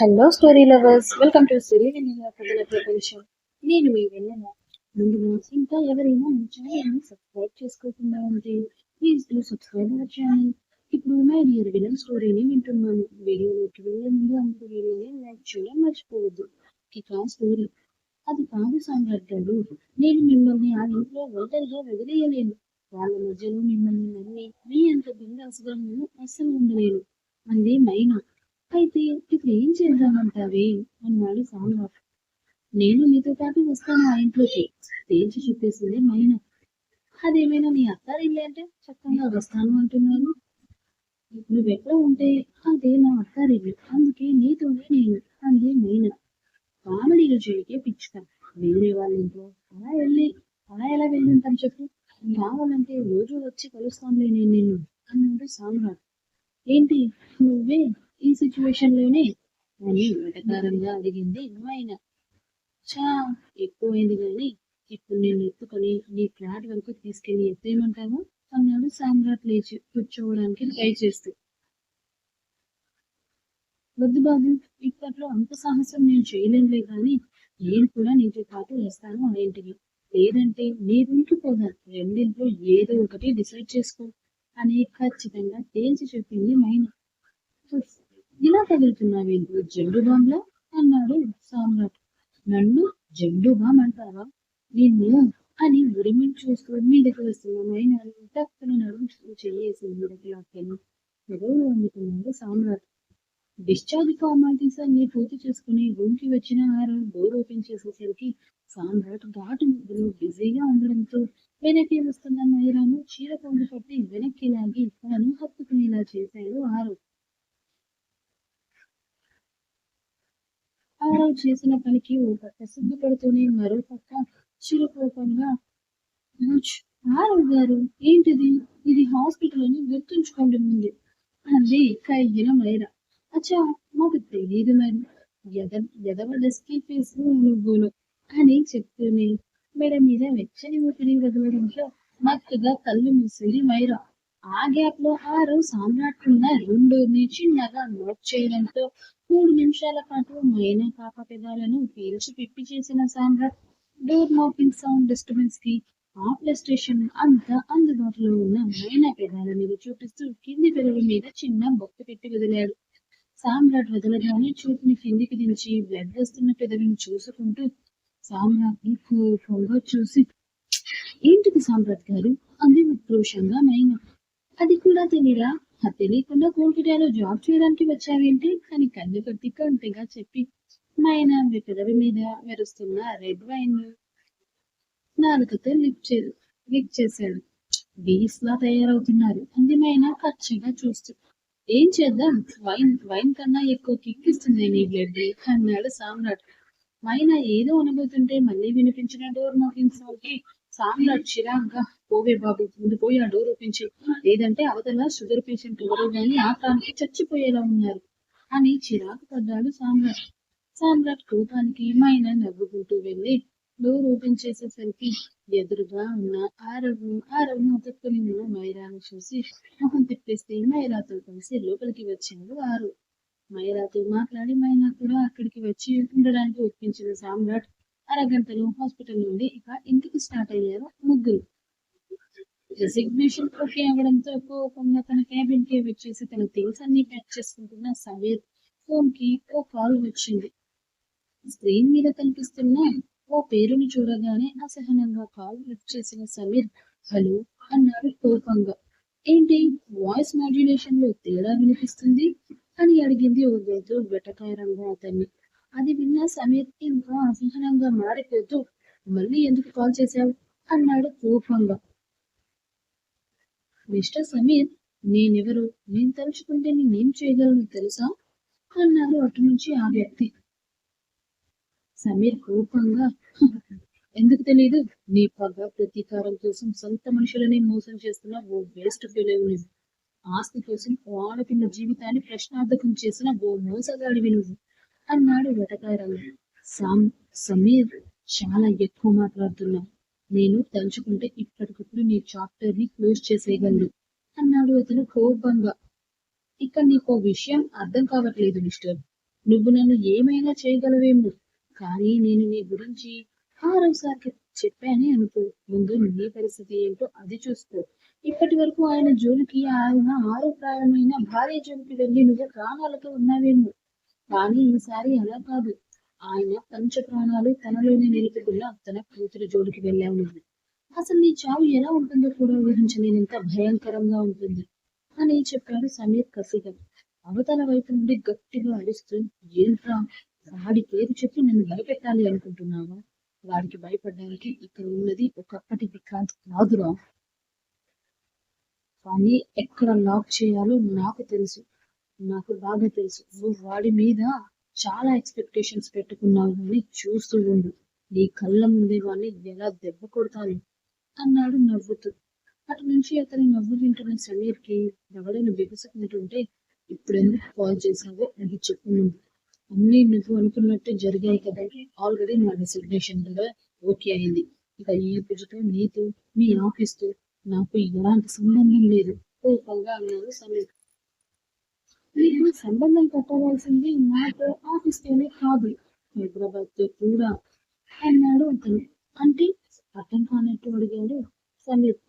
Hello story lovers, welcome to story కథల ప్రపంచం. నేను మీ వెన్నెల. ముందుగా ఇంకా ఎవరైనా మన ఛానల్ని సబ్స్క్రైబ్ చేసుకోకుండా ఉంటే please do subscribe our channel. ఇప్పుడు మై డియర్ విలన్ స్టోరీని వింటున్నాను. వీడియోలోకి వెళ్ళే ముందు అందరూ వీడియోని లైక్ చేయడం మర్చిపోవద్దు. ఇక స్టోరీ అది కాదు సామ్రాట్ గారు, నేను మిమ్మల్ని ఆ ఇంట్లో ఒంటరిగా వదిలేయలేను. వాళ్ళ మధ్యలో మిమ్మల్ని నమ్మి మీ అంత బిందాసుగా నేను అస్సలు ఉండలేను అంది మైనా. అయితే ఇప్పుడు ఏం చేద్దామంటావే అన్నాడు సామ్రాట్. నేను నీతో పాటు వస్తాను ఆ ఇంట్లోకి, తేల్చి చెప్పేసింది మైనా. అదేమైనా నీ అత్తారిల్లే అంటే చక్కగా వస్తాను అంటున్నాను. నువ్వెక్కడ ఉంటే అదే నా అత్తారిల్లు, అందుకే నీతోనే నేను అంది మైనా. కామెడీలు చేయకే పిచ్చుక, వేరే వాళ్ళ ఇంట్లో అలా ఎలా వెళ్ళుంటాను చెప్పు. కావాలంటే రోజు వచ్చి కలుస్తానులే నేను నిన్ను అన్నాడు సామ్రాట్. ఏంటి నువ్వే ఈ సిచ్యువేషన్ లోనే అని వెటకారంగా అడిగింది మైనా. చా, ఎక్కువైంది గాని ఇప్పుడు నేను ఎత్తుకొని నీ ఫ్లాట్ వరకు తీసుకెళ్లి ఎత్తేయమంటావా అన్నాడు సామ్రాట్ లేచి కూర్చోవడానికి ట్రై చేస్తూ. వద్దు బాబు, ఇప్పట్లో అంత సాహసం నేను చేయలేనులే కానీ నేను కూడా నీతో పాటు వస్తాను ఆ ఇంటికి. లేదంటే నీరింటికి పోదాం, రెండింట్లో ఏదో ఒకటి డిసైడ్ చేసుకో అని ఖచ్చితంగా తేల్చి చెప్పింది మైనా. ఇలా తగులుతున్నావేంటి జెండు బాంబ్లా అన్నాడు సామ్రాట్. నన్ను జెండు బాంబ్ అంటావా నిన్ను అని ఉరిమి చూస్తూ మీదకి వస్తున్న మైనాను టక్కున నడుము చెయ్యేసి మీదకి లాక్కెళ్ళి ఎదురు వండుతున్నాడు సామ్రాట్. డిశ్చార్జ్ ఫార్మాలిటీస్ అన్ని పూర్తి చేసుకుని రూమ్ కి వచ్చిన ఆరు డోర్ ఓపెన్ చేసేసరికి సామ్రాట్ ఘాటు ముగ్గులు బిజీగా ఉండడంతో వెనక్కి వస్తున్న మైరాను చీర పొంగు పట్టి వెనక్కి లాగి తనను హత్తుకునేలా చేశాడు ఆరు. ఆరవ్ చేసిన పనికి ఓ పక్క సిగ్గుపడుతూనే మరో పక్క చిరుకోపంగా, ఆరవ్ గారు ఏంటిది, ఇది హాస్పిటల్ అని గుర్తుంచుకోండి ముందు అంది కయ్యిన మైరా. అచ్చా, మాకు తెలియదు మరి, ఎదవ డస్కీ ఫేస్ నువ్వును అని చెప్తూనే మెడ మీద వెచ్చని ఊపిరి వదలడంతో మక్కుగా కళ్ళు మూసింది మైరా. ఆ గ్యాప్ లో ఆరవ్ సామ్రాట్ ఉన్న రెండోని చిన్నగా నోట్ చేయడంతో 3 నిమిషాల పాటు మైనా కాప పెదాలను పీల్చి పిప్పి చేసిన సామ్రాట్ డోర్ నాకింగ్ సౌండ్ డిస్టర్బెన్స్ కి ఆ ప్లే స్టేషన్ అంతా అందుబాటులో ఉన్న మైనా పెదాల మీద చూపిస్తూ కింది పెదవి మీద చిన్న బొక్క పెట్టి వదిలాడు. సామ్రాట్ వదలగానే చూపుని కిందికి దించి బ్లడ్ వస్తున్న పెదవిని చూసుకుంటూ సామ్రాట్ ని కోపంగా చూసి, ఏంటిది సామ్రాట్ గారు అంది ఉక్రోషంగా మైనా. అది కూడా తెలియరా, అది తెలియకుండా కోల్కటాలో జాబ్ చేయడానికి వచ్చావేంటి అని కన్ను కొట్టి కొంటెగా చెప్పి మైనా పెదవి మీద మెరుస్తున్న రెడ్ వైన్ నాలుకతో లిప్ చేశాడు. బీస్ లా తయారవుతున్నారు అంది మైనా కచ్చగా చూస్తూ. ఏం చేద్దాం, వైన్ కన్నా ఎక్కువ కిక్కిస్తుంది నీ బ్లడ్ అన్నాడు సామ్రాట్. మైనా ఏదో అనుభూతుంటే మళ్ళీ వినిపించిన డోర్ నాకింగ్ సౌండ్ కి సామ్రాట్ చిరాగ్గా, పోవే బాబు, ముందు పోయి ఆ డోర్ ఓపెన్ చేయి, లేదంటే అవతల షుగర్ పేషెంట్ ఎవరో గాని ఆత్రానికి చచ్చిపోయేలా ఉన్నారు అని చిరాకు పడ్డాడు సామ్రాట్. సామ్రాట్ కోపానికి మైనా నవ్వుకుంటూ వెళ్ళి డోర్ ఓపెన్ చేసేసరికి ఎదురుగా ఉన్న ఆరవ్ను అతుక్కుని ఉన్న మైరాను చూసి మొహం తిప్పేస్తే మైరాతో కలిసి లోపలికి వచ్చాడు ఆరు. మైరాతో మాట్లాడి మైనా కూడా అక్కడికి వచ్చి ఉండడానికి ఒప్పించిన సామ్రాట్ అరగంటలో హాస్పిటల్ నుండి ఇక ఇంటికి స్టార్ట్ అయ్యారు ముగ్గురు. రెసిగ్నేషన్ ఓకే అవడంతో కోపంగా తన క్యాబిన్ కి వచ్చేసి తన థింగ్స్ అన్ని ప్యాక్ చేసుకుంటున్న సమీర్ ఫోన్ కి ఓ కాల్ వచ్చింది. స్క్రీన్ మీద కనిపిస్తున్న ఓ పేరుని చూడగానే అసహనంగా కాల్ లిఫ్ట్ చేసిన సమీర్ హలో అన్నాడు కోపంగా. ఏంటి వాయిస్ మాడ్యులేషన్ లో తేడా వినిపిస్తుంది అని అడిగింది ఓ గొంతు వెటకారంగా అతన్ని. అది విన్న సమీర్ ఇంకా అసహనంగా మారిపోతూ మళ్ళీ ఎందుకు కాల్ చేశావు అన్నాడు కోపంగా. మిస్టర్ సమీర్, నేనెవరు, నేను తలుచుకుంటే నేనేం చేయగలను తెలుసా అన్నాడు అటు నుంచి ఆ వ్యక్తి. సమీర్ కోపంగా, ఎందుకు తెలీదు, నీ పగ ప్రతీకారం కోసం సొంత మనుషులనే మోసం చేస్తున్న ఓ వేస్ట్ ఫెలోవి, ఆస్తి కోసం ఓ ఆడపిల్ల జీవితాన్ని ప్రశ్నార్థకం చేసిన ఓ మోసగాడివి నువ్వు అన్నాడు వెటకారంగా. సమీర్, చాలా ఎక్కువ మాట్లాడుతున్నా, నేను తలుచుకుంటే ఇప్పటికప్పుడు నీ చాప్టర్ ని క్లోజ్ చేసేయగలను అన్నాడు అతను కోపంగా. ఇక్కడ నీకో విషయం అర్థం కావట్లేదు మిస్టర్, నువ్వు నన్ను ఏమైనా చేయగలవేమో, కానీ నేను నీ గురించి ఆరోసారికి చెప్పానే అనుకో, ముందు నీ పరిస్థితి ఏంటో అది చూసుకో. ఇప్పటి వరకు ఆయన జోలికి, ఆయన ఆరో ప్రాయమైన భార్య జోలికి వెళ్ళి నువ్వు ప్రాణాలతో ఉన్నావేమో, కానీ ఈసారి అలా కాదు. ఆయన పంచ ప్రాణాలు తనలోనే నిలుపుకున్న తన కూతురు జోలికి వెళ్ళావు నువ్వు. అసలు నీ చావు ఎలా ఉంటుందో కూడా ఊహించలేనంత భయంకరంగా ఉంటుంది అని చెప్పాడు సమీర్ కసిగా. అవతల వైపు నుండి గట్టిగా అరుస్తూ, ఏంట్రా, వాడి పేరు చెప్పి నన్ను భయపెట్టాలి అనుకుంటున్నావా? వాడికి భయపడడానికి ఇక్కడ ఉన్నది ఒకప్పటి విక్రాంత్ కాదురా. కానీ ఎక్కడ లాక్ చేయాలో నాకు తెలుసు, నాకు బాగా తెలుసు. నువ్వు వాడి మీద చాలా ఎక్స్పెక్టేషన్స్ పెట్టుకున్నావు అని చూస్తూ ఉండు. నీ కళ్ళ ముందే వాడిని ఎలా దెబ్బ కొడతాను అన్నాడు నవ్వుతూ. అటు నుంచి అతని నవ్వు వింటున్న సమీర్కి దవడను బిగుసుకుంటుంటే, ఇప్పుడెందుకు కాల్ చేసావో అది చెప్పు ముందు. అన్నీ నువ్వు అనుకున్నట్టు జరిగాయి కదా, ఆల్రెడీ నా రెసిగ్నేషన్ కూడా ఓకే అయింది. ఇక ఈ పూజతో నీతో, మీ ఆఫీస్తో నాకు ఎలాంటి సంబంధం లేదు కోపంగా అన్నాడు సమీర్. నీకు సంబంధం కట్టవలసింది నాతో, ఆఫీస్తోనే కాదు, హైదరాబాద్ తో కూడా అన్నాడు అతను. అంటే అర్థం కానట్టు అడిగాడు సమీర్.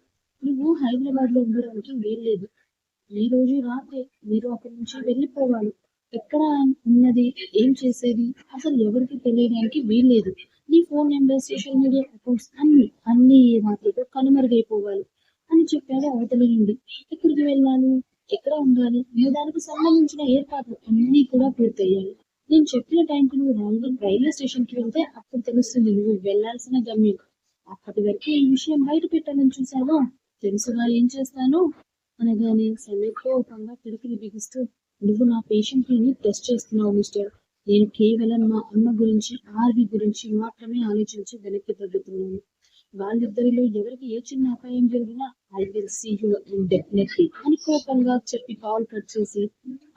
నువ్వు హైదరాబాద్ లో ఉండడానికి వీల్లేదు. ఈ రోజు రాత్రి మీరు అక్కడి నుంచి వెళ్ళిపోవాలి. ఎక్కడ ఉన్నది, ఏం చేసేది అసలు ఎవరికి తెలియడానికి వీల్లేదు. నీ phone number, social media accounts అన్ని రాత్రితో కనుమరుగైపోవాలి అని చెప్పాడు అవతలి నుండి. ఎక్కడికి వెళ్ళాలి, ఎక్కడ ఉండాలి అనే దానికి సంబంధించిన ఏర్పాట్లు అన్ని కూడా పూర్తయ్యాయి. నేను చెప్పిన టైంకి నువ్వు రైల్వే స్టేషన్ కి వెళ్తే అప్పుడు తెలుస్తుంది నువ్వు వెళ్లాల్సిన గమ్యం. అప్పటి వరకు ఈ విషయం బయట పెట్టాలని చూసావో, తెలుసుగా ఏం చేస్తాను అనగానే సమీర్ కోపంగా పిడికిలి బిగిస్తూ, నువ్వు నా పేషెంట్ ని టెస్ట్ చేస్తున్నావు మిస్టర్. నేను కేవలం మా అమ్మ గురించి, ఆర్వి గురించి మాత్రమే ఆలోచించి వెనక్కి తగ్గుతున్నాను. వాళ్ళిద్దరిలో ఎవరికి ఏ చిన్న అపాయం జరిగినా I will see you definitely అని కోపంగా చెప్పి కాల్ కట్ చేసి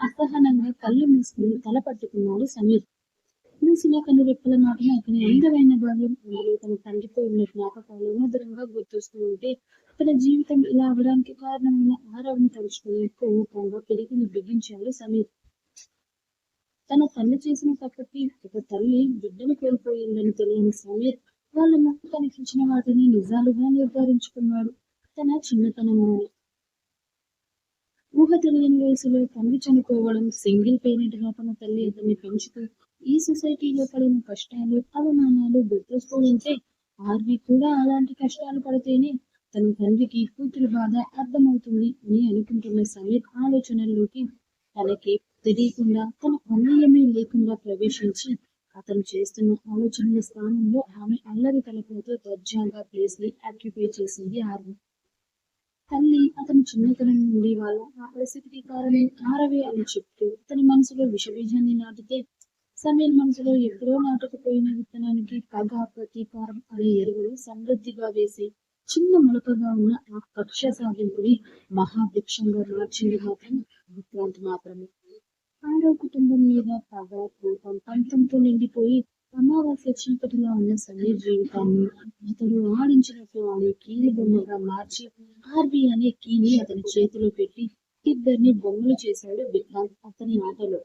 అసహనంగా కళ్ళు మూసుకుని తల పట్టుకున్నాడు సమీర్. మూసిన కనురెప్పల మాటన అతని అందమైన బాల్యం, అందులో తన తండ్రితో ఉన్న జ్ఞాపకాలు మధురంగా గుర్తొస్తూ ఉంటే, తన జీవితం ఇలా అవడానికి కారణమైన ఆరవని తలుచుకుని కోపంగా పిడికిని బిగించాడు సమీర్. తన తల్లి చేసిన తప్పకి ఒక తల్లి బిడ్డను కోల్పోయిందని తెలియని సమీర్ వాళ్ళ ముందు కనిపించిన వాటిని నిజాలుగా నిర్ధారించుకున్నాడు. తన చిన్నతనంలోనే ఊహ తెలియని వయసులో తండ్రి చనిపోవడం, సింగిల్ పేరెంట్ గా తన తల్లి అతన్ని పెంచుతూ ఈ సొసైటీలో పడిన కష్టాలు, అవమానాలు గుర్తొస్తూ ఉంటే, ఆర్వి కూడా అలాంటి కష్టాలు పడితేనే తన తండ్రికి కూతురు బాధ అర్థమవుతుంది అని అనుకుంటున్న సమీర్ ఆలోచనల్లోకి తనకి తెలియకుండా, తన ప్రమేయమే లేకుండా ప్రవేశించి అతను చేస్తున్న ఆలోచనల స్థానంలో ఆమె అల్లరి తలపులతో దర్జాగా ప్లేస్ ని ఆక్యుపై చేసింది ఆర్వి. తల్లి అతని చిన్నతనం నుండి వాళ్ళ ఆ పరిస్థితికి కారణం ఆరవే అని చెప్తూ తన మనసులో విషబీజాన్ని నాటితే, సమీర్ మనసులో ఎప్పుడో నాటుకుపోయిన విత్తనానికి పగ, ప్రతీకారం అనే ఎరువులు సమృద్ధిగా వేసి చిన్న మొలకగా ఉన్న ఆ కక్ష సాధింపుని మహావృక్షంగా మార్చింది మాత్రం విక్రాంత్ మాత్రమే. ఆరో కుటుంబం మీద పగ, కోపం, పంతంతో నిండిపోయి అమావాస్య చీకటిగా ఉన్న సమీర్ జీవితాన్ని అతడు ఆడించినట్టు ఆడే కీలు బొమ్మగా మార్చి ఆర్బి అనే కీని అతని చేతిలో పెట్టి ఇద్దరిని బొమ్మలు చేశాడు విక్రాంత్ అతని ఆటలో.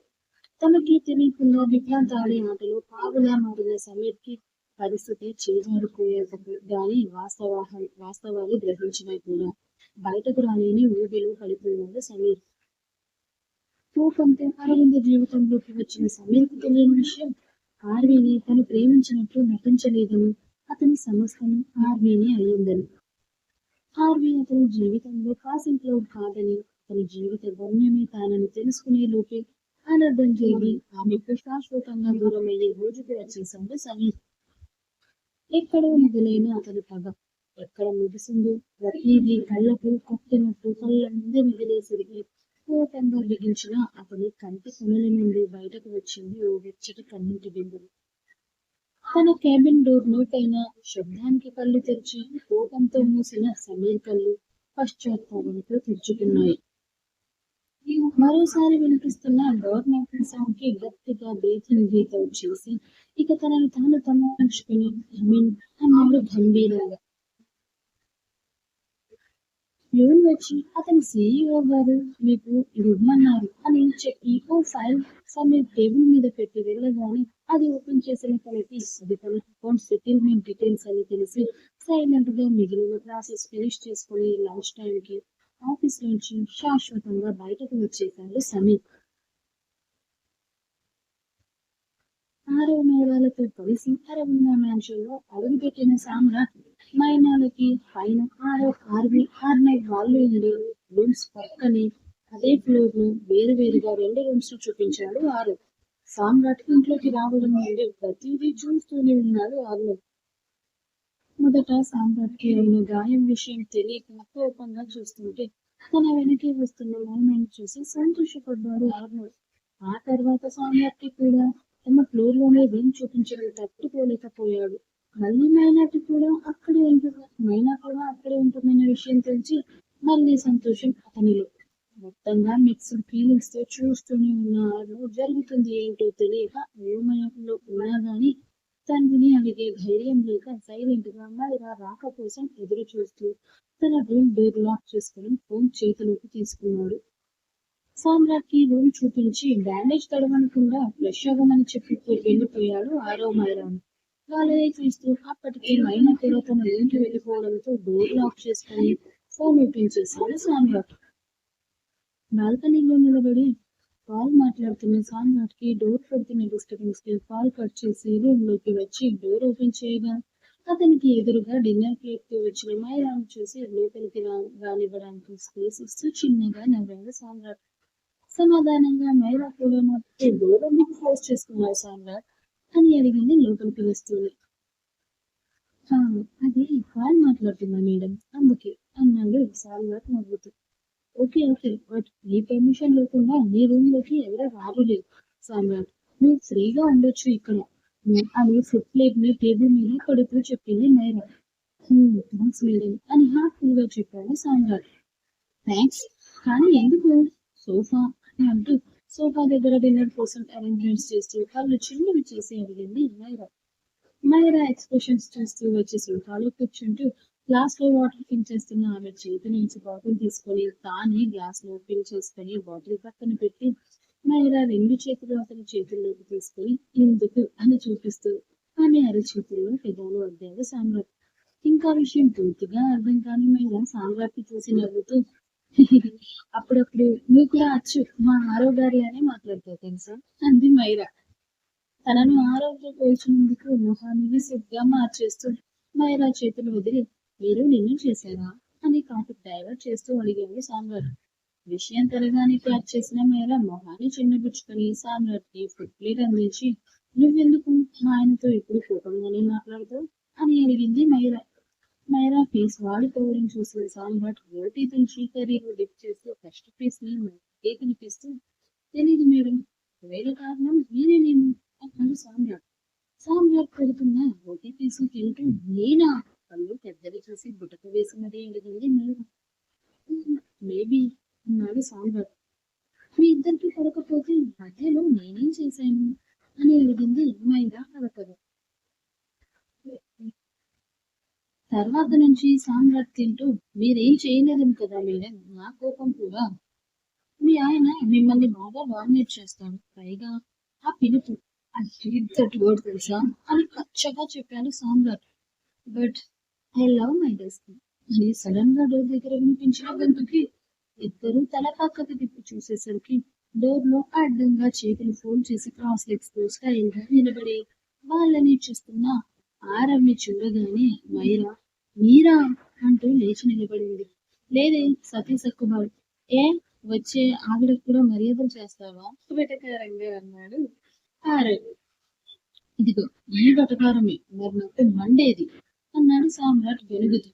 తనకి తెలియకుండా విక్రాంత్ ఆడే ఆటలో పావులా మారిన సమీర్ కి పరిస్థితి చేజారిపోయేటప్పుడు గాని వాస్తవాలు గ్రహించినా కూడా బయటకు రాలేని ఊబిలో పడిపోయాడు సమీర్. కోపంతో అరవింద జీవితంలోకి వచ్చిన సమీర్కు తెలియని విషయం, ఆర్వీని తను ప్రేమించినట్లు నటించలేదని, అతని సమస్తం ఆర్వీని అయ్యిందని. ఆర్వీ అతని జీవితంలో పాసింగ్ క్లౌడ్ కాదని, అతని జీవిత గమ్యమే తానని తెలుసుకునే లోపే అనర్థం జరిగి ఆమెకు శాశ్వతంగా దూరమయ్యే రోజుకు వచ్చేశాడు సమీర్. ఎక్కడో మొదలైన అతని పగ ఎక్కడ ముగిసిందో, ప్రతిదీ కళ్ళకు కట్టినట్టు కళ్ళ ముందే మిగిలేసరికి కోపంగా బిగించిన అతని కంటి కొనల నుండి బయటకు వచ్చింది ఓ వెచ్చటి కన్నీటి బిందువు. తన క్యాబిన్ డోర్ నోటైన శబ్దానికి కళ్ళు తెరిచి కోపంతో మూసిన సమీర్ కళ్ళు పశ్చాత్తాపంతో తెరుచుకున్నాయి. మరోసారి వినిపిస్తున్న డోర్ నాకింగ్ సౌండ్ కి గట్టిగా బ్రీతింగ్ బ్రీతౌట్ చేసి ఇక తనను తాను తమాయించుకుని అన్నాడు గంభీరంగా. ప్యూన్ వచ్చి అతని సీఈఓ గారు మీకు ఇది ఇవ్వమన్నారు అని చెప్పి ఓ ఫైల్ సమయం టేబుల్ మీద పెట్టి వెళ్ళగానే అది ఓపెన్ చేసిన తనకి అది తన అకౌంట్ సెటిల్మెంట్ డీటెయిల్స్ అని తెలిసి సైలెంట్ గా మిగిలిన ప్రాసెస్ ఫినిష్ చేసుకుని లంచ్ టైం కి ఆఫీస్ నుంచి శాశ్వతంగా బయటకు వచ్చేశాడు సమీర్. 6వ మేళాలతో కలిసి అరవింద మ్యాన్షన్ లో అడుగుపెట్టిన సామ్రాట్ మైనాలకి పైన 6 వాళ్ళు ఉండే రూమ్స్ పక్కనే అదే ఫ్లోర్ లో వేరువేరుగా 2 రూమ్స్ చూపించాడు ఆరు. సామ్రాట్ ఇంట్లోకి రావడం నుండి ప్రతిదీ చూస్తూనే ఉన్నాడు ఆరు. మొదట సామ్రాట్ కి అయిన గాయం విషయం తెలియక కోపంగా చూస్తుంటే తన వెనకే వస్తున్న మైనాన్ని చూసి సంతోషపడ్డాడు ఆరు. ఆ తర్వాత సామ్రాట్ కి కూడా తమ ఫ్లోర్ లోనే రూమ్ చూపించడం తట్టుకోలేకపోయాడు. మళ్ళీ మైనా కూడా అక్కడే ఉంటుందన్న విషయం తెలిసి మళ్ళీ సంతోషం అతనిలో. మొత్తంగా మిక్స్డ్ ఫీలింగ్స్ తో చూస్తూనే ఉన్నాడు. జరుగుతుంది ఏంటో తెలియక అయోమయంలో ఉన్నా గాని తండ్రిని అడిగే ధైర్యం లేక సైలెంట్ గా మైరా రాక కోసం ఎదురు చూస్తూ తన రూమ్ డోర్ లాక్ చేసుకుని ఫోన్ చేతిలోకి తీసుకున్నాడు. సామ్రాట్ కి రూమ్ చూపించి బ్యాండేజ్ తడవనకుండా ఫ్రెష్ అవ్వమని చెప్పి వెళ్ళిపోయాడు ఆరో మైరాను. వాళ్ళని చూస్తూ అప్పటికి మైనా కూడా తన రూమ్కి వెళ్ళిపోవడంతో డోర్ లాక్ చేసుకుని ఫోన్ ఓపెన్ చేశాడు సామ్రాట్. బాల్కనీలో నిలబడి కాల్ మాట్లాడుతున్న సామ్రాట్ కి డోర్ పడుతున్న డిస్టర్బెన్స్ కి కాల్ కట్ చేసి రూమ్ లోకి వచ్చి డోర్ ఓపెన్ చేయగా అతనికి ఎదురుగా డిన్నర్ ప్లేట్ తో వచ్చిన మైరాను చూసి లోపలికి రానివ్వడానికి స్పేస్ ఇస్తూ చిన్నగా నవ్వాడు సామ్రాట్. సమాధానంగా మైరా కూడా మాకు డోర్ ఎందుకు క్లోజ్ చేసుకున్నావు సామ్రాట్ అని అడిగింది లోపలికి వస్తుంది. అది కాల్ మాట్లాడుతున్నా మేడం అందుకే అన్నాడు సామ్రాట్ నవ్వుతూ. ఓకే బట్ నీ పర్మిషన్ లేకుండా నీ రూమ్ లోకి ఎవరో రావలేదు సామ్రాట్. నువ్వు ఫ్రీగా ఉండొచ్చు ఇక్కడ అని ఫుడ్ ప్లేట్ ని టేబుల్ మీద పడుతూ చెప్పింది మైరా. థ్యాంక్స్ మేడం అని హార్ట్ఫుల్ గా చెప్పాడు సామ్రాట్. థ్యాంక్స్ కానీ ఎందుకు సోఫా అని అంటూ సోఫా దగ్గర డిన్నర్ కోసం అరేంజ్మెంట్స్ చేస్తూ కళ్ళు చిన్నవి చేసి అడిగింది మైరా. మైరా ఎక్స్ప్రెషన్స్ చూస్తూ వచ్చి సోఫాలో కూర్చుంటూ గ్లాస్ లో వాటర్ ఫిల్ చేస్తున్న ఆమె చేతి నుంచి బాటిల్ తీసుకొని తానే గ్లాస్ లో ఫిల్ చేసుకుని బాటిల్ పక్కన పెట్టి మైరా 2 చేతులు అతని చేతుల్లోకి తీసుకుని ఎందుకు అని చూపిస్తూ ఆమె అరచేతుల్లో పెదాలు అద్దాడు సామ్రాట్. ఇంకా విషయం పూర్తిగా అర్థం కాని మైరా సామ్రాట్ కి చూసి నవ్వుతూ అప్పుడప్పుడు నువ్వు కూడా అచ్చు మా ఆరో గారి అని మాట్లాడుతావు తెలుసా అంది మైరా. తనను ఆరోగ్య పోల్చినందుకు మొహాన్ని సిగ్గా మార్చేస్తూ మైరా చేతులు వదిలి మీరు నిన్ను చేశారా అని టాపిక్ డైవర్ట్ చేస్తూ అడిగాడు సామ్రాట్. విషయం తెలగాని క్యాచ్ చేసిన మైరా మొహాన్ని చిన్నబుచ్చుకొని సామ్రాట్ కి ఫుడ్ ప్లేట్ అందించి నువ్వెందుకు మా ఆయనతో ఇప్పుడు కోపంగానే మాట్లాడుతావు అని అడిగింది మైరా. మైరా ఫేస్ వాడిపోవడం చూసిన సామ్రాట్ రోటీ తుంచి కర్రీలో డిప్ చేస్తూ ఫస్ట్ పీస్ ని తినిపిస్తూ తెలీదు మేడం వేరే కారణం మీరేనేమో అన్నాడు సామ్రాట్. సామ్రాట్ పెడుతున్న రోటీ పీసు తింటూ నేనా కళ్ళు పెద్దవి చూసి బుటక వేసి మరీ అడిగింది మైరా. మేబీ అన్నాడు సామ్రాట్. మీ ఇద్దరికి పడకపోతే మధ్యలో నేనేం చేశాను అని అడిగింది మైరా కలకగా. తర్వాత నుంచి సామ్రాట్ తింటూ మీరేం చేయలేదని కదా మేడం నా కోపం కూడా. మీ ఆయన మిమ్మల్ని బాగా డామినేట్ చేస్తాడు పైగా ఆ పిలుపు వర్డ్ తెలుసా అని కచ్చగా చెప్పాను Samrat. But I love my desk అని సడన్ గా డోర్ దగ్గర వినిపించిన గొంతుకి ఇద్దరు తల పక్కకి తిప్పి చూసేసరికి డోర్ లో అడ్డంగా చేతులు ఫోల్డ్ చేసి క్రాస్ లెగ్స్ తో స్టైల్ గా నిలబడి వాళ్ళని చూస్తున్న ఆరవ్ని చూడగానే మైరా మీరా అంటూ లేచి నిలబడింది. లేదే సతీసక్కుబాయ్ ఏ వచ్చే ఆవిడకు కూడా మర్యాదలు చేస్తావా వెటకారంగా అన్నాడు ఆరవ్. ఇదిగో ఈ వెటకారమే మరి నాకు మండేది అన్నాడు సామ్రాట్ వెలుగుతూ.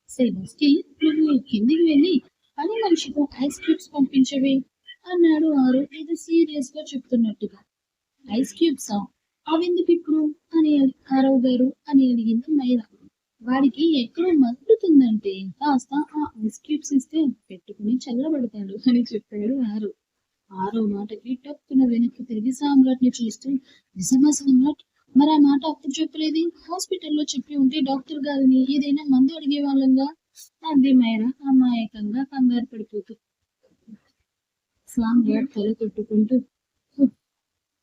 సెబస్టి నువ్వు కిందికి వెళ్ళి పని మనిషితో ఐస్ క్యూబ్స్ పంపించవే అన్నాడు ఆరు ఇది సీరియస్ గా చెప్తున్నట్టుగా. ఐస్ క్యూబ్సా అవెందుకు ఇప్పుడు అని ఆరవ్ గారు అని అడిగింది మైరా. వాడికి ఎక్కడో మండుతుందంటే కాస్త ఆ ఐస్ క్యూబ్స్ ఇస్తే పెట్టుకుని చల్లబడతాడు అని చెప్పాడు ఆరు. ఆరో మాటకి టక్కున వెనక్కి తిరిగి సామ్రాట్ ని చూస్తూ నిజమా సామ్రాట్ మరి ఆ మాట అప్పుడు చెప్పలేది? హాస్పిటల్లో చెప్పి ఉంటే డాక్టర్ గారిని ఏదైనా మందు అడిగేవాళ్ళంగా అంది మైరా అమాయకంగా కంగారు పడిపోతూ. సామ్రాట్ తల కొట్టుకుంటూ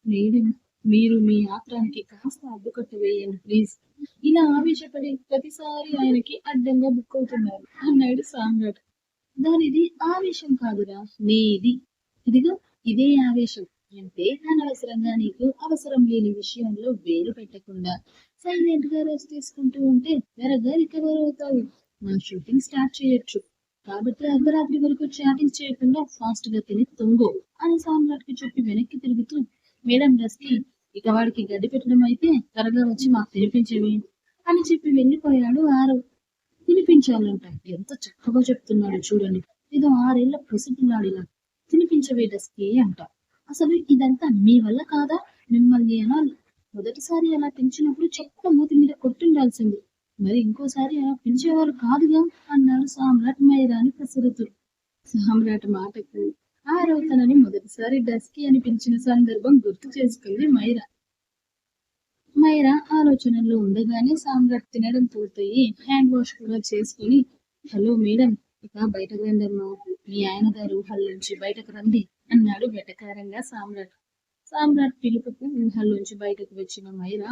మేడం, మీరు మీ ఆత్రానికి కాస్త అడ్డుకట్ట వేయండి ప్లీజ్. ఇలా ఆవేశపడి ప్రతిసారి ఆయనకి అడ్డంగా బుక్ అవుతున్నారు అన్నాడు సామ్రాట్. దానిది ఆవేశం కాదురా, నీది. ఇదిగో ఇదే ఆవేశం. అంటే అనవసరంగా నీకు అవసరం లేని విషయంలో వేలు పెట్టకుండా సైలెంట్ గా రెస్ట్ తీసుకుంటూ ఉంటే త్వరగా రికవర్ అవుతావు. నా షూటింగ్ స్టార్ట్ చేయొచ్చు. కాబట్టి అర్ధరాత్రి వరకు చాటింగ్ చేయకుండా ఫాస్ట్ గా తిని తొంగో అని సామ్రాట్ కి చెప్పి వెనక్కి తిరుగుతూ, మేడం డస్కీ, ఇక వాడికి గడ్డి పెట్టడం అయితే త్వరగా వచ్చి మాకు తినిపించేవి అని చెప్పి వెళ్ళిపోయాడు ఆరవ్. తినిపించాలంట, ఎంత చక్కగా చెప్తున్నాడు చూడండి. ఏదో 6 ఏళ్ల పసిపిల్లాడిలా. తినిపించవే డస్కీ అంట. అసలు ఇదంతా మీ వల్ల కాదా? మిమ్మల్ని అనాలి. మొదటిసారి అలా పెంచినప్పుడు చెక్క మూతి మీద కొట్టుండాల్సింది. మరి ఇంకోసారి అలా పెంచేవారు కాదుగా అన్నాడు సామ్రాట్ మైరాని కసురుతూ. సామ్రాట్ మాటకు ఆరవ్ తనని మొదటిసారి డస్కీ అని పిలిచిన సందర్భం గుర్తు చేసుకుంది మైరా. మైరా ఆలోచనల్లో ఉండగానే సామ్రాట్ తినడం పూర్తయి హ్యాండ్ వాష్ కూడా చేసుకుని, హలో మేడం, ఇక బయటకు రండమ్మా. మీ ఆయన గారు ఊహల్లోంచి బయటకు రండి అన్నాడు వెటకారంగా సామ్రాట్. సామ్రాట్ పిలుపుకు ఊహల్లోంచి బయటకు వచ్చిన మైరా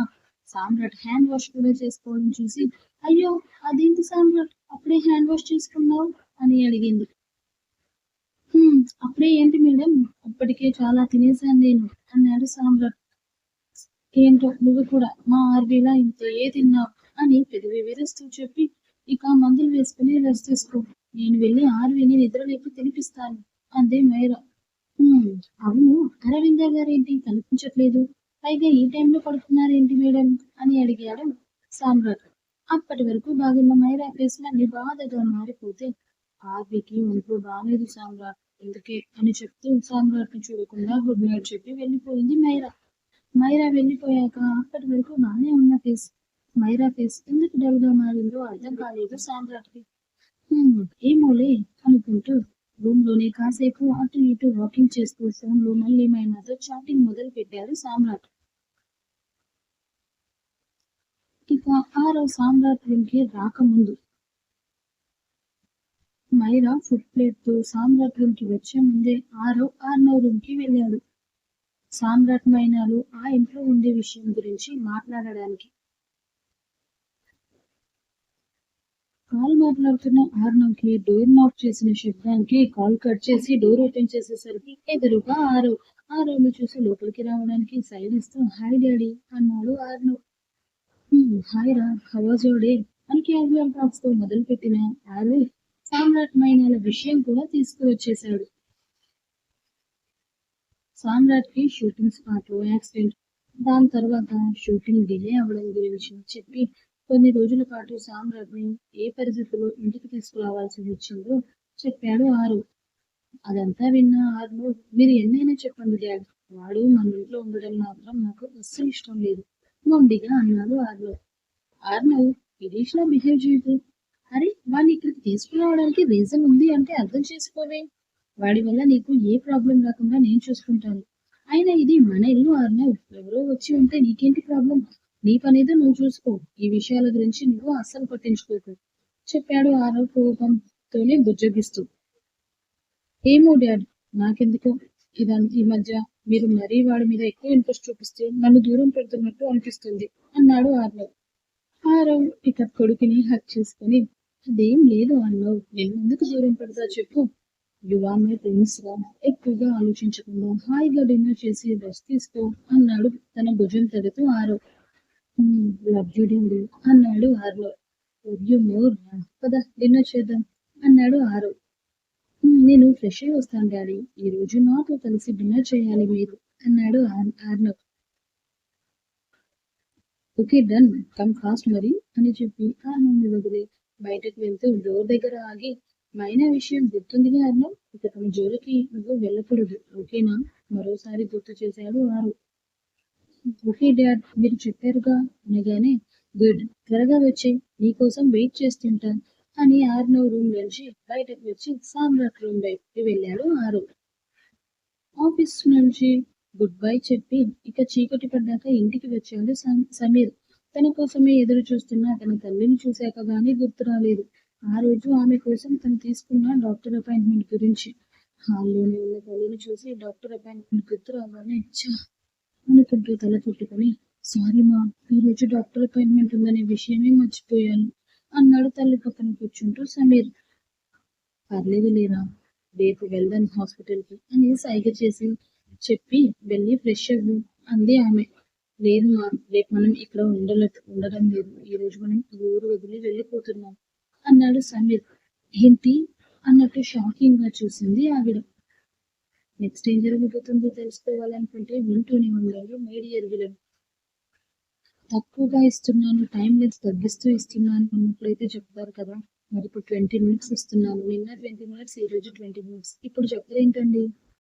సామ్రాట్ హ్యాండ్ వాష్ కూడా చేసుకోవడం చూసి, అయ్యో అదేంటి సామ్రాట్, అప్పుడే హ్యాండ్ వాష్ చేసుకున్నావు అని అడిగింది. అప్పుడే ఏంటి మేడం, అప్పటికే చాలా తినేశాను నేను అన్నాడు సామ్రాట్. ఏంటో నువ్వు కూడా మా ఆర్వీలా ఇంతే తిన్నావు అని పెదవి విరుస్తూ చెప్పి, ఇక మందులు వేసుకుని రెస్ట్ తీసుకో. నేను వెళ్ళి ఆర్వీని నిద్రలేపి తినిపిస్తాను అంది మైరా. అవును, అరవింద గారేంటి కనిపించట్లేదు? పైగా ఈ టైంలో పడుతున్నారేంటి మేడం అని అడిగాడు సామ్రాట్. అప్పటి వరకు బాగున్న మైరా ఫేస్ మళ్ళీ బాధగా మారిపోతే, ఆర్వీకి ఒంట్లో బాగాలేదు సామ్రాట్, ఎందుకే అని చెప్తూ సామ్రాట్ ని చూడకుండా గుడ్ నైట్ చెప్పి వెళ్ళిపోయింది మైరా. మైరా వెళ్ళిపోయాక అప్పటి వరకు బాగానే ఉన్న మైరా ఫేస్ ఎందుకు డల్ గా మారిందో అర్థం కాలేదు సామ్రాట్ కి. ఏమోలే అనుకుంటూ రూమ్ లోనే కాసేపు అటు ఇటు వాకింగ్ చేస్తూ ఫోన్ లో మళ్ళీ మైనాతో చాటింగ్ మొదలు పెట్టాడు సామ్రాట్. ఇక ఆరో సామ్రాట్ రూమ్ కి రాకముందు మైరా ఫుడ్ ప్లేట్ తో సామ్రాట్ రూమ్ కి వచ్చే ముందే ఆర్నవ్ రూమ్ కి వెళ్ళాడు. సామ్రాట్ మైనాలు ఆ ఇంట్లో ఉండే విషయం గురించి మాట్లాడడానికి. కాల్ మాట్లాడుతున్న ఆర్నవ్ కి డోర్ నాక్ చేసిన శబ్దానికి కాల్ కట్ చేసి డోర్ ఓపెన్ చేసేసరికి ఎదురుగా ఆరవ్ చూసి లోపలికి రావడానికి సైడ్ ఇస్తూ హాయ్ డాడీ అన్నాడు ఆర్నవ్. హాయ్ రా, హవాజ్ యువర్ డే అని క్యాజువల్ టాక్స్ తో మొదలు పెట్టిన ఆరవ్ సామ్రాట్ మైనాల విషయం కూడా తీసుకువచ్చేశాడు. సామ్రాట్ కి షూటింగ్ స్పాట్ లో యాక్సిడెంట్, దాని తర్వాత షూటింగ్ డిలే అవ్వడం గురించి చెప్పి కొన్ని రోజుల పాటు సామ్రాట్ ని ఏ పరిస్థితుల్లో ఇంటికి తీసుకురావాల్సి వచ్చిందో చెప్పాడు ఆరవ్. అదంతా విన్న ఆర్నవ్, మీరు ఎన్నైనా చెప్పండి డాడ్, వాడు మన ఇంట్లో ఉండడం మాత్రం నాకు అస్సలు ఇష్టం లేదు మొండిగా అన్నాడు ఆర్నవ్ గిరీష్ లా బిహేవ్ చేయదు. అరే, వాడిని ఇక్కడికి తీసుకురావడానికి రీజన్ ఉంది అంటే అర్థం చేసుకోవే. వాడి వల్ల నీకు ఏ ప్రాబ్లం రాకుండా నేను చూసుకుంటాను. అయినా ఇది మన ఇల్లు ఆర్నవ్, ఎవరో వచ్చి ఉంటే నీకేంటి ప్రాబ్లం? నీ పనేదో నువ్వు చూసుకో. ఈ విషయాల గురించి నువ్వు అస్సలు పట్టించుకోకు చెప్పాడు ఆరవ్ కోపంతోనే బుజ్జగిస్తూ. ఏమో డాడ్, నాకెందుకో ఈ మధ్య మీరు మరీ వాడి మీద ఎక్కువ ఇంట్రెస్ట్ చూపిస్తే నన్ను దూరం పెడుతున్నట్టు అనిపిస్తుంది అన్నాడు ఆరవ్ ఇక కొడుకుని హక్ చేసుకుని, అదేం లేదు అన్నావు, నేను ఎందుకు దూరం పెడతా చెప్పు. యువామే ప్రిన్స్ గా ఎక్కువగా ఆలోచించకుండా హాయిగా డిన్నర్ చేసి రెస్ట్ తీసుకో అన్నాడు తన భుజం తడుతూ ఆరవ్. లవ్ యూ డాడీ అన్నాడు ఆరవ్. లవ్ యూ మోర్, పద డిన్నర్ చేద్దాం అన్నాడు ఆరవ్. నేను ఫ్రెష్ అయి వస్తాను డాడీ, ఈ రోజు నాతో కలిసి డిన్నర్ చేయాలి మీరు అన్నాడు Arnav. Okay done, come fast మరి అని చెప్పి ఆర్నవ్ని వదిలి బయటకు వెళ్తూ డోర్ దగ్గర ఆగి, మైనా విషయం గుర్తుందిగా అర్నవ్, ఇక తన జోలికి నువ్వు వెళ్ళకూడదు ఓకేనా మరోసారి గుర్తు చేశాడు ఆరు. ఓకే డాడ్, మీరు చెప్పారుగా అనగానే, గుడ్, త్వరగా వచ్చి నీకోసం వెయిట్ చేస్తుంటాను అని ఆర్నవ్ రూమ్ నుంచి బయటకు వచ్చి సామ్రాట్ రూమ్ వైపుకి వెళ్ళాడు ఆరు. ఆఫీస్ నుంచి గుడ్ బై చెప్పి ఇక చీకటి పడ్డాక ఇంటికి వచ్చాడు సమీర్. తన కోసమే ఎదురు చూస్తున్న తన తల్లిని చూశాక గానీ గుర్తు రాలేదు ఆ రోజు ఆమె కోసం తను తీసుకున్న డాక్టర్ అపాయింట్మెంట్ గురించి. హాల్లోనే ఉన్న తల్లిని చూసి డాక్టర్ అపాయింట్మెంట్ గుర్తు రాగానే ఛా అనుకుంటూ తల చుట్టుకొని, సారీ మా, ఈ రోజు డాక్టర్ అపాయింట్మెంట్ ఉందనే విషయమే మర్చిపోయాను అన్నాడు తల్లి పక్కన కూర్చుంటూ సమీర్. పర్లేదు లేరా, రేపు వెళ్దాం హాస్పిటల్కి అని సైగ చేసి చెప్పి వెళ్ళి ఫ్రెష్ అవ్వు అంది ఆమె. లేదు మా, రేపు మనం ఇక్కడ ఉండడం లేదు, ఈ రోజు మనం ఊరు వదిలి వెళ్ళిపోతున్నాం అన్నాడు సమీర్. ఏంటి అన్నట్టు షాకింగ్ గా చూసింది ఆవిడ. నెక్స్ట్ ఏం జరగబోతుందో తెలుసుకోవాలనుకుంటే వింటూనే ఉండాలి మై డియర్ విలన్. తక్కువగా ఇస్తున్నాను, టైం లెన్స్ తగ్గిస్తూ ఇస్తున్నాను అన్నట్లయితే చెప్తారు కదా, మరి ఇప్పుడు 20 minutes ఇస్తున్నాను, నిన్న 20 minutes, ఈ రోజు 20 minutes, ఇప్పుడు చెప్పరేంటండి?